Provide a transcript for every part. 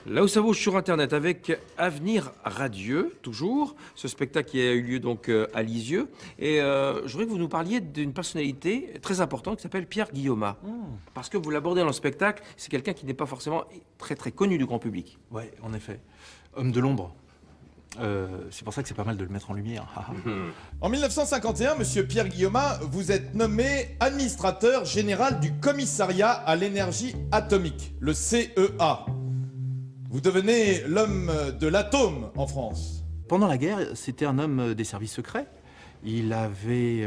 Là où ça bouge sur Internet avec Avenir Radieux, toujours, ce spectacle qui a eu lieu donc à Lisieux. Et je voudrais que vous nous parliez d'une personnalité très importante qui s'appelle Pierre Guillaumat. Parce que vous l'abordez dans le spectacle, c'est quelqu'un qui n'est pas forcément très très connu du grand public. Oui, en effet. Homme de l'ombre. C'est pour ça que c'est pas mal de le mettre en lumière. En 1951, monsieur Pierre Guillaumat, vous êtes nommé administrateur général du commissariat à l'énergie atomique, le CEA. Vous devenez l'homme de l'atome en France. Pendant la guerre, c'était un homme des services secrets. Il avait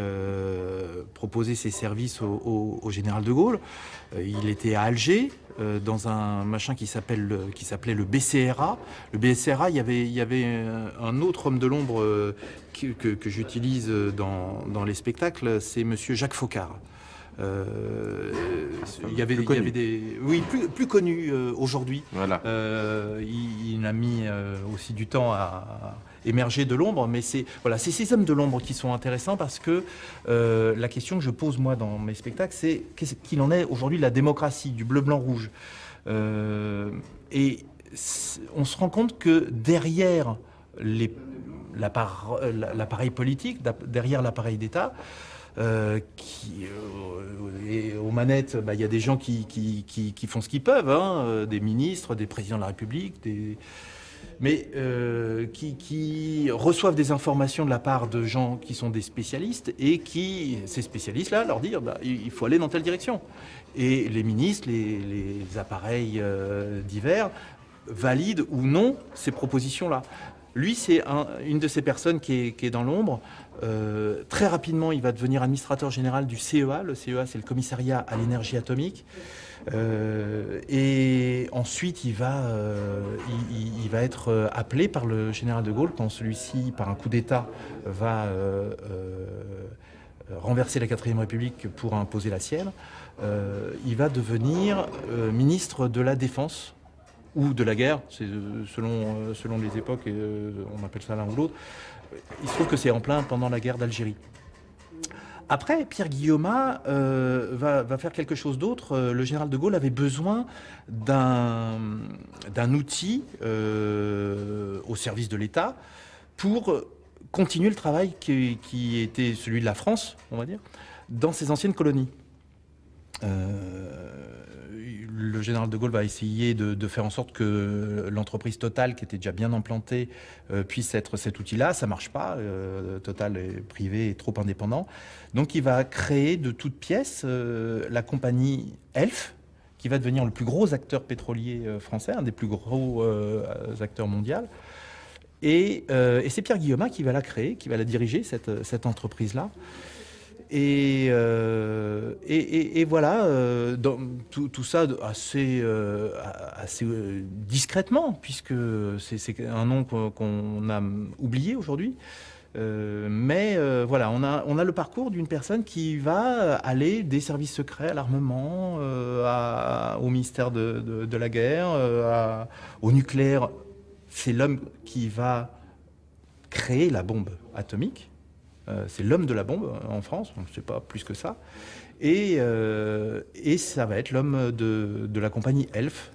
proposé ses services au général de Gaulle. Il était à Alger, dans un machin qui s'appelait le BCRA. Le BCRA, il y avait un autre homme de l'ombre que j'utilise dans les spectacles, c'est monsieur Jacques Faucard. Il y avait des... Oui, plus connu aujourd'hui. Voilà. Il a mis aussi du temps à émerger de l'ombre, mais c'est ces hommes de l'ombre qui sont intéressants parce que la question que je pose moi dans mes spectacles, c'est qu'est-ce qu'il en est aujourd'hui de la démocratie, du bleu, blanc, rouge. Et on se rend compte que derrière l'appareil politique, derrière l'appareil d'État, et aux manettes, il y a des gens qui font ce qu'ils peuvent, hein, des ministres, des présidents de la République, mais qui reçoivent des informations de la part de gens qui sont des spécialistes et qui, ces spécialistes-là, leur disent il faut aller dans telle direction. Et les ministres, les appareils divers valident ou non ces propositions-là. Lui, c'est une de ces personnes qui est dans l'ombre. Très rapidement, il va devenir administrateur général du CEA. Le CEA, c'est le commissariat à l'énergie atomique. Et ensuite, il va être appelé par le général de Gaulle quand celui-ci, par un coup d'État, va renverser la 4ème République pour imposer la sienne. Il va devenir ministre de la Défense ou de la guerre, c'est selon les époques, on appelle ça l'un ou l'autre. Il se trouve que c'est en plein pendant la guerre d'Algérie. Après, Pierre Guillaumat va faire quelque chose d'autre. Le général de Gaulle avait besoin d'un outil au service de l'État pour continuer le travail qui était celui de la France, on va dire, dans ses anciennes colonies. Le général de Gaulle va essayer de faire en sorte que l'entreprise Total, qui était déjà bien implantée, puisse être cet outil-là. Ça ne marche pas. Total est privé et trop indépendant. Donc il va créer de toutes pièces la compagnie Elf, qui va devenir le plus gros acteur pétrolier français, un des plus gros acteurs mondiaux. Et c'est Pierre Guillaumat qui va la créer, qui va la diriger, cette entreprise-là. Et voilà, dans tout ça assez discrètement, puisque c'est un nom qu'on a oublié aujourd'hui. Mais voilà, on a le parcours d'une personne qui va aller des services secrets à l'armement, au ministère de la guerre, au nucléaire. C'est l'homme qui va créer la bombe atomique. C'est l'homme de la bombe en France, donc c'est pas plus que ça. Et ça va être l'homme de la compagnie Elf.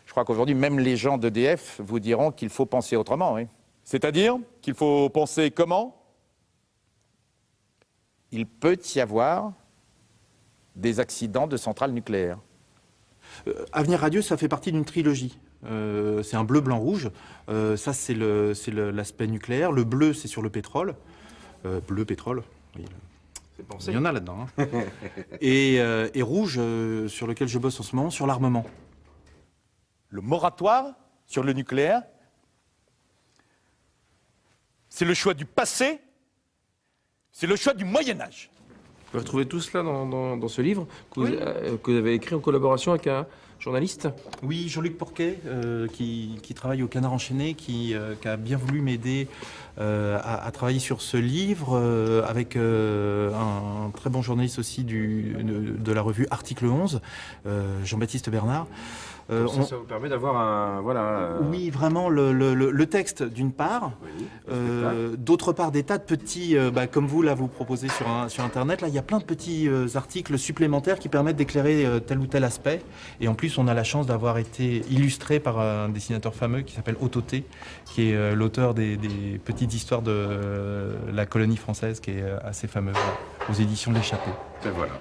Je crois qu'aujourd'hui, même les gens d'EDF vous diront qu'il faut penser autrement. Oui. C'est-à-dire qu'il faut penser comment? Il peut y avoir des accidents de centrales nucléaires. Avenir Radieux, ça fait partie d'une trilogie. C'est un bleu, blanc, rouge. Ça, c'est l'aspect nucléaire. Le bleu, c'est sur le pétrole. Bleu, pétrole. Oui, il y en a là-dedans. Hein. et rouge, sur lequel je bosse en ce moment, sur l'armement. Le moratoire sur le nucléaire, c'est le choix du passé, c'est le choix du Moyen-Âge. Vous retrouvez tout cela dans ce livre que vous avez écrit en collaboration avec un journaliste? Oui, Jean-Luc Porquet, qui travaille au Canard Enchaîné, qui a bien voulu m'aider à travailler sur ce livre, avec un très bon journaliste aussi de la revue Article 11, Jean-Baptiste Bernard. Ça vous permet d'avoir un... Voilà, Oui, vraiment, le texte, d'une part. Oui, d'autre part, des tas de petits... comme vous, là, vous proposez sur Internet, là, il y a plein de petits articles supplémentaires qui permettent d'éclairer tel ou tel aspect. Et en plus, plus, on a la chance d'avoir été illustré par un dessinateur fameux qui s'appelle Otto T, qui est l'auteur des petites histoires de la colonie française, qui est assez fameux, aux éditions L'Échappée. Ben voilà.